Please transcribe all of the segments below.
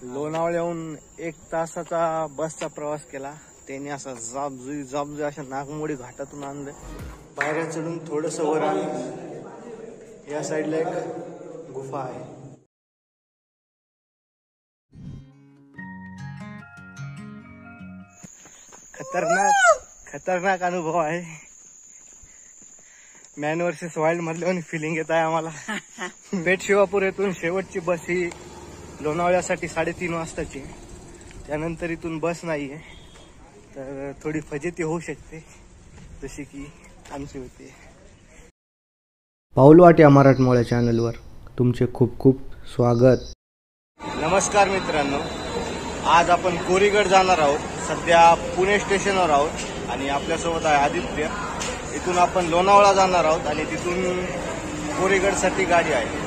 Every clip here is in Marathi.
लोणावळ्याहून 1 तासाचा बसचा प्रवास केला. त्याने असा जाबजुई अशा नागमोडी घाटातून आणलं. पायऱ्या चढून थोडंसं वर आलं. या साईडला एक गुफा आहे. खतरनाक अनुभव आहे. मॅन वर्सेस वाईल्ड मधल्यावर फिलिंग येत आहे आम्हाला. पेठ शिवापूर येथून शेवटची बस ही लोणावळ्यासाठी 3:30 वाजताची. त्यानंतर इथून बस नाहीये, तर थोडी फजिती होऊ शकते, जशी की आमची होती. पाऊलवाट या मराठमोळ्या चॅनलवर तुमचे खूप खूप स्वागत. नमस्कार मित्रांनो, आज आपण कोरीगड जाणार आहोत. सध्या पुणे स्टेशनवर आहोत आणि आपल्यासोबत आहे आदित्य. इथून आपण लोणावळा जाणार आहोत आणि तिथून कोरीगडसाठी गाडी आहे.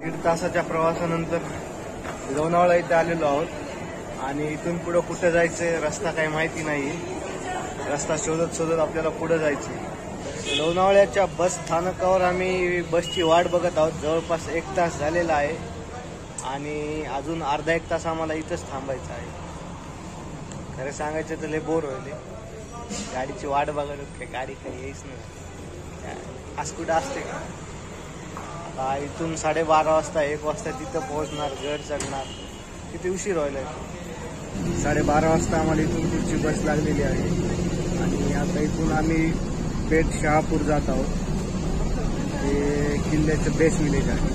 दीड तासाच्या प्रवासानंतर लोणावळा इथे आलेलो आहोत आणि इथून पुढे कुठे जायचंय रस्ता काही माहिती नाही. रस्ता शोधत आपल्याला पुढे जायचं. लोणावळ्याच्या बस स्थानकावर आम्ही बसची वाट बघत आहोत. जवळपास 1 तास झालेला आहे आणि अजून अर्धा 1 तास आम्हाला इथंच थांबायचं आहे. खरं सांगायचं तर लय बोर होईल. गाडीची वाट बघत काय गाडी काही यायच नाही. आज कुठं असते का? आता इथून 12:30 वाजता 1 वाजता तिथं पोहोचणार, घर चढणार. किती उशीर व्हायला. 12:30 वाजता आम्हाला इथून पुढची बस लागलेली आहे आणि आता इथून आम्ही पेठ शहापूर जात आहोत. हे किल्ल्याचं बेस विलेज आहे.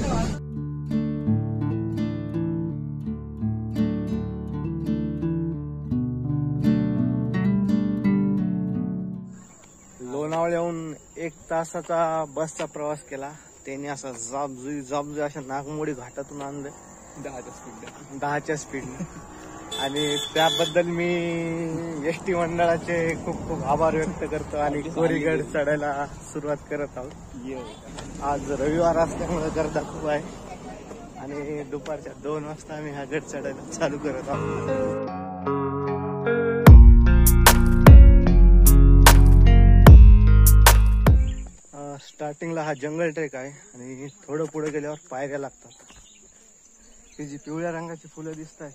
लोणावळ्याहून 1 तासाचा बसचा प्रवास केला. त्याने असा जाबजुई अशा नागमोडी घाटातून आणलं 10च्या स्पीडने. आणि त्याबद्दल मी एसटी मंडळाचे खूप खूप आभार व्यक्त करतो आणि कोरीगड चढायला सुरुवात करत आहोत. आज रविवार असल्यामुळे गर्दी खूप आहे आणि दुपारच्या 2 वाजता आम्ही हा गड चढायला चालू करत आहोत. स्टार्टिंगला हा जंगल ट्रेक आहे आणि थोडं पुढे गेल्यावर पायऱ्या लागतात. ही जी पिवळ्या रंगाची फुलं दिसत आहेत,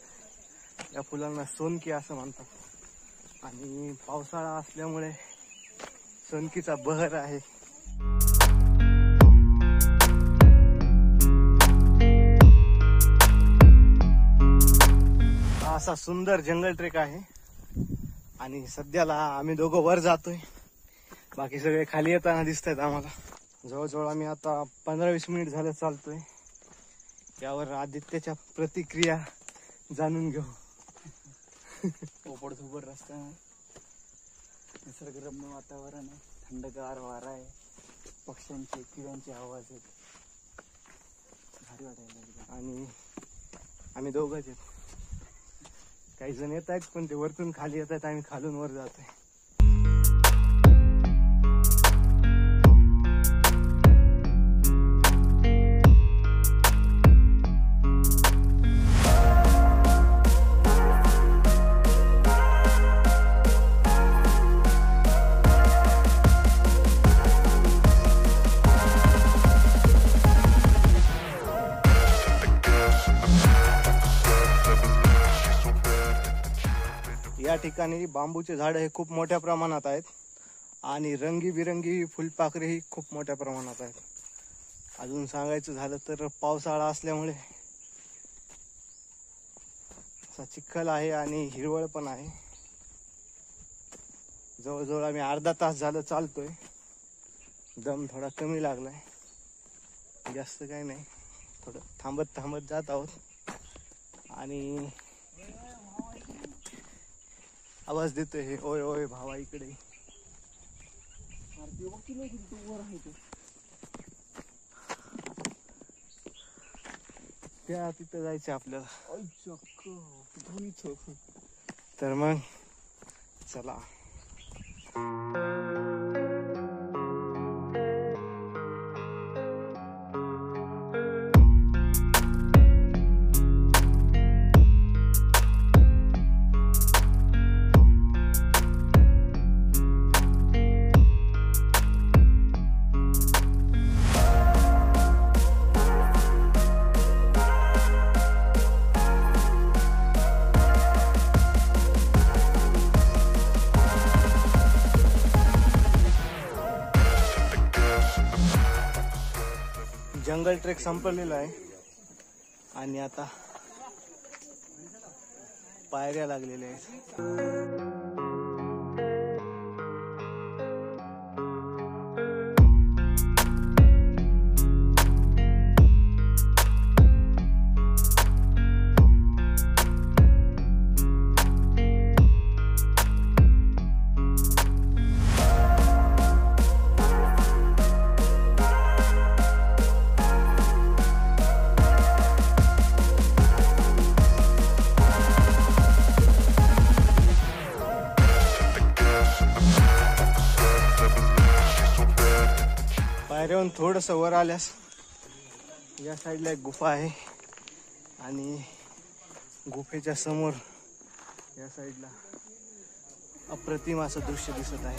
या फुलांना सोनकी असं म्हणतात आणि पावसाळा असल्यामुळे सोनकीचा बहर आहे. हा असा सुंदर जंगल ट्रेक आहे आणि सध्याला आम्ही दोघं वर जातोय. बाकी सगळे खाली येताना दिसत आहेत आम्हाला. जवळजवळ आम्ही आता 15-20 मिनिट झालं चालतोय. यावर आदित्यच्या प्रतिक्रिया जाणून घेऊ. ओपडधोबड रस्ता, निसर्गरम्य वातावरण आहे, थंडगार वारा आहे, पक्ष्यांचे किड्यांचे आवाज आहेत, भारी वाटायला. आणि आम्ही दोघंच आहेत. काही जण येत आहेत पण ते वरतून खाली येत आहेत, आम्ही खालून वर जातोय. या ठिकाणी बांबूचे झाड हे खूप मोठ्या प्रमाणात आहेत आणि रंगीबिरंगी फुलपाखरे ही खूप मोठ्या प्रमाणात आहेत. अजून सांगायचं झालं तर पावसाळा असल्यामुळे असा चिखल आहे आणि हिरवळ पण आहे. जवळजवळ आम्ही अर्धा तास झालं चालतोय. दम थोडा कमी लागलाय, जास्त काही नाही. थोडं थांबत जात आहोत आणि आवाज देतोय हे, ओय ओय भावा इकडे. त्या तिथं जायचं आपल्याला. तर मग चला. जंगल ट्रेक संपलेला आहे आणि आता पायऱ्या लागलेल्या आहेत. पायऱ्यावरून थोडंसं वर आल्यास या साईडला एक गुफा आहे आणि गुफेच्या समोर या साईडला अप्रतिम असं दृश्य दिसत आहे.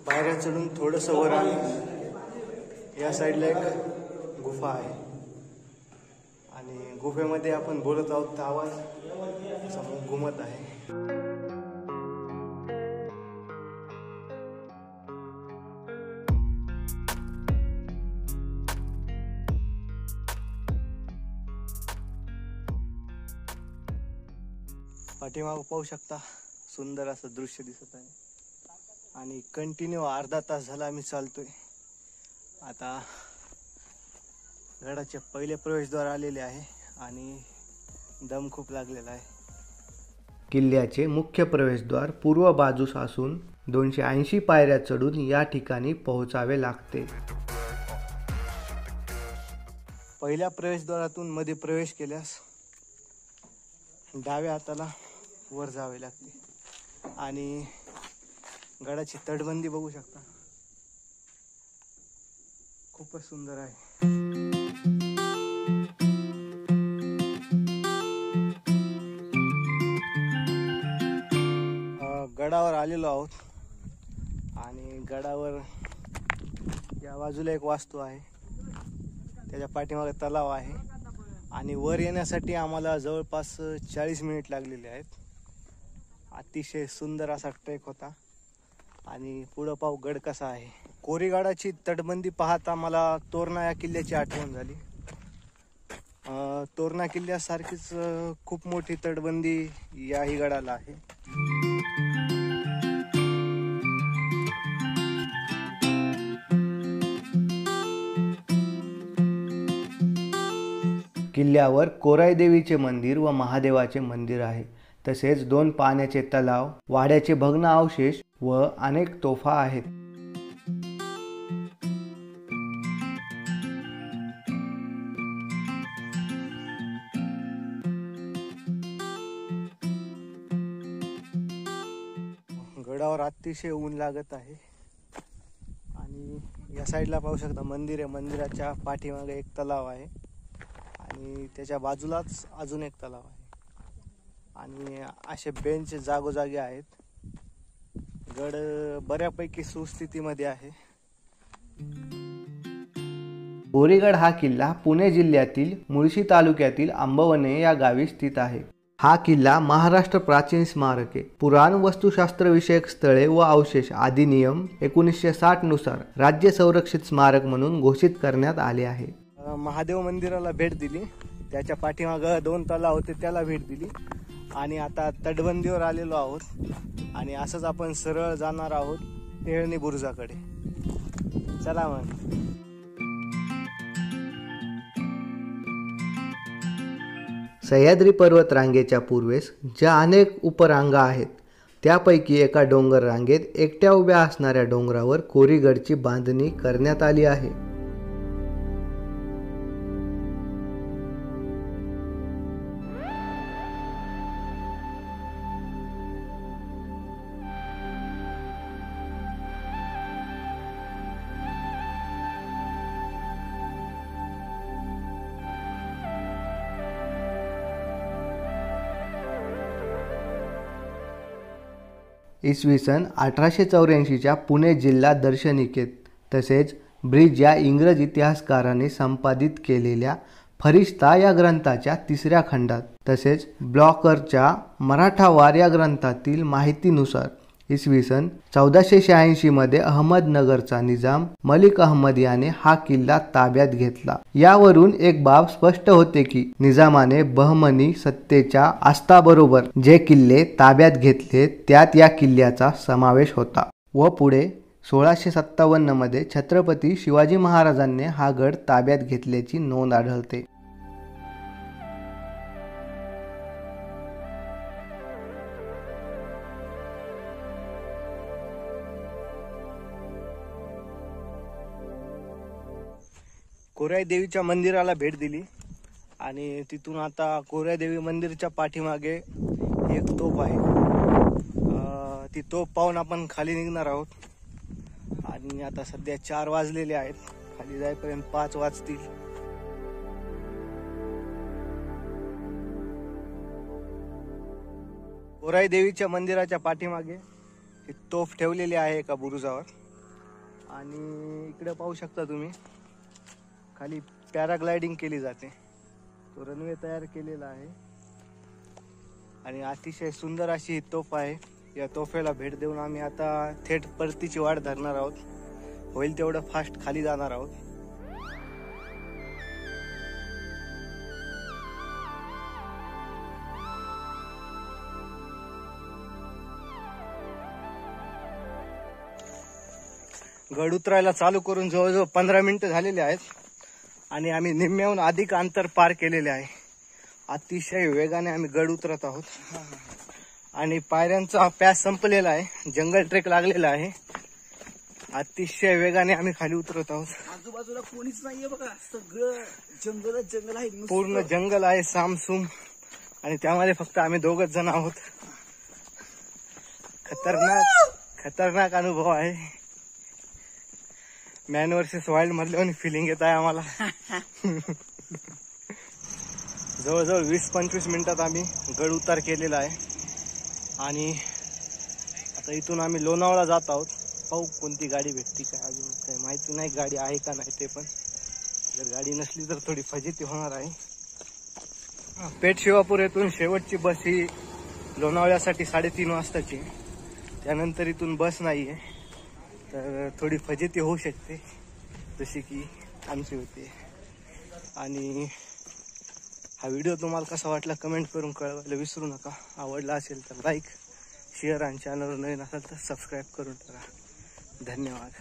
पायऱ्या चढून थोडंसं वर आलं या साईडला एक गुफा आहे आणि गुफेमध्ये आपण बोलत आहोत तर आवाज असा घुमत आहे. पाठीमागं पाहू शकता सुंदर असं दृश्य दिसत आहे आणि कंटिन्यू अर्धा तास झाला आम्ही चालतोय. आता गडाचे पहिले प्रवेशद्वार आलेले आहे आणि दम खूप लागलेला आहे. किल्ल्याचे मुख्य प्रवेशद्वार पूर्व बाजूस असून 280 पायऱ्या चढून या ठिकाणी पोहोचावे लागते. पहिल्या प्रवेशद्वारातून मध्ये प्रवेश केल्यास डाव्या हाताला वर जावे लागते आणि गडाची तटबंदी बघू शकता, खूपच सुंदर आहे. गडावर आलेलो आहोत आणि गडावर या बाजूला एक वास्तू आहे, त्याच्या पाठीमागे तलाव आहे आणि वर येण्यासाठी आम्हाला जवळपास 40 मिनिट लागलेले आहेत. अतिशय सुंदर असा ट्रेक होता आणि पुढं पाहू गड कसा आहे. कोरीगडाची तटबंदी पाहता मला तोरणा या किल्ल्याची आठवण झाली. तोरणा किल्ल्यासारखीच खूप मोठी तटबंदी याही गडाला आहे. किल्ल्यावर कोराई देवीचे मंदिर व महादेवाचे मंदिर आहे. तसेच 2 पाण्याचे तलाव, वाड्याचे भग्न अवशेष व अनेक तोफा आहेत. गडावर अतिशय ऊन लागत आहे आणि या साईडला पाहू शकता मंदिर आहे. मंदिराच्या पाठीमागे एक तलाव आहे आणि त्याच्या बाजूलाच अजून एक तलाव आहे आणि असे बेंच जागोजागी आहेत. गड बऱ्यापैकी सुस्थितीमध्ये आहे. कोरीगड हा किल्ला पुणे जिल्ह्यातील मुळशी तालुक्यातील आंबवणे या गावी स्थित आहे. हा किल्ला महाराष्ट्र प्राचीन स्मारके, पुराण वस्तुशास्त्र विषयक स्थळे व अवशेष अधिनियम 1960 नुसार राज्य संरक्षित स्मारक म्हणून घोषित करण्यात आले आहे. महादेव मंदिराला भेट दिली, त्याच्या पाठीमागं 2 तलाव होते त्याला भेट दिली आणि आता तटबंदीवर आलेलो आहोत आणि असंच आपण सरळ जाणार आहोत टेहळणी बुरुजाकडे. चला मग. सह्याद्री पर्वत रांगेच्या पूर्वेस ज्या अनेक उपरांगा आहेत त्यापैकी एका डोंगर रांगेत एकट्या उभ्या असणाऱ्या डोंगरावर कोरीगडची बांधणी करण्यात आली आहे. इसवी सन 1884च्या पुणे जिल्हा दर्शनिकेत तसेच ब्रिज या इंग्रज इतिहासकाराने संपादित केलेल्या फरिश्ता या ग्रंथाच्या 3ऱ्या खंडात तसेच ब्लॉकरच्या मराठावार या ग्रंथातील माहितीनुसार इसवी सन 1486 मध्ये अहमदनगरचा निजाम मलिक अहमद याने हा किल्ला ताब्यात घेतला। यावरून एक बाब स्पष्ट होते की निजामाने बहमनी सत्तेच्या आस्थाबरोबर जे किल्ले ताब्यात घेतले त्यात या किल्ल्याचा समावेश होता व पुढे 1657 मध्ये छत्रपती शिवाजी महाराजांनी हा गड ताब्यात घेतल्याची नोंद आढळते। कोराई देवीच्या मंदिराला भेट दिली आणि तिथून आता कोराई देवी मंदिरच्या पाठीमागे एक तोफ आहे, ती तोफ पाहून आपण खाली निघणार आहोत। आणि आता सध्या 4 वाजलेले आहेत, खाली जाईपर्यंत 5 वाजतील। कोराई देवीच्या मंदिराच्या पाठीमागे ही तोफ ठेवलेली आहे एका बुरुजावर आणि इकडे पाहू शकता तुम्ही खाली पॅराग्लायडिंग केली जाते। तो रनवे तयार केलेला आहे आणि अतिशय सुंदर अशी ही तोफ आहे। या तोफेला भेट देऊन आम्ही आता थेट परतीची वाट धरणार आहोत, होईल तेवढं फास्ट खाली जाणार आहोत। गड उतरायला चालू करून जवळजवळ 15 मिनिटं झालेले आहेत आणि आम्ही निम्म्याहून अधिक अंतर पार केलेले आहे। अतिशय वेगाने आम्ही गड उतरत आहोत आणि पायऱ्यांचा पॅच संपलेला आहे, जंगल ट्रेक लागलेला आहे। अतिशय वेगाने आम्ही खाली उतरत आहोत। आजूबाजूला कोणीच नाहीये बघा, सगळं जंगल आहे, पूर्ण जंगल आहे सामसूम आणि त्यामध्ये फक्त आम्ही 2च जण आहोत। खतरनाक अनुभव आहे। मॅन वर्सेस वाईल्ड मधल्यावर फिलिंग येत आहे आम्हाला। जवळजवळ 20-25 मिनिटात आम्ही गड उतार केलेला आहे आणि आता इथून आम्ही लोणावळा जात आहोत। पाहू कोणती गाडी भेटती काय, अजून काही माहिती नाही गाडी आहे का नाही ते पण। जर गाडी नसली तर थोडी फजिती होणार आहे। पेठ शिवापूर येथून शेवटची बस ही लोणावळ्यासाठी 3:30 वाजताची, त्यानंतर इथून बस नाहीये, तर थोडी फजिती होऊ शकते जशी की आमची होते। आणि हा व्हिडिओ तुम्हाला कसा वाटला कमेंट करून कळवायला विसरू नका। आवडला असेल तर लाईक, शेअर आणि चॅनलवर नवीन असेल तर सबस्क्राईब करून टाका। धन्यवाद।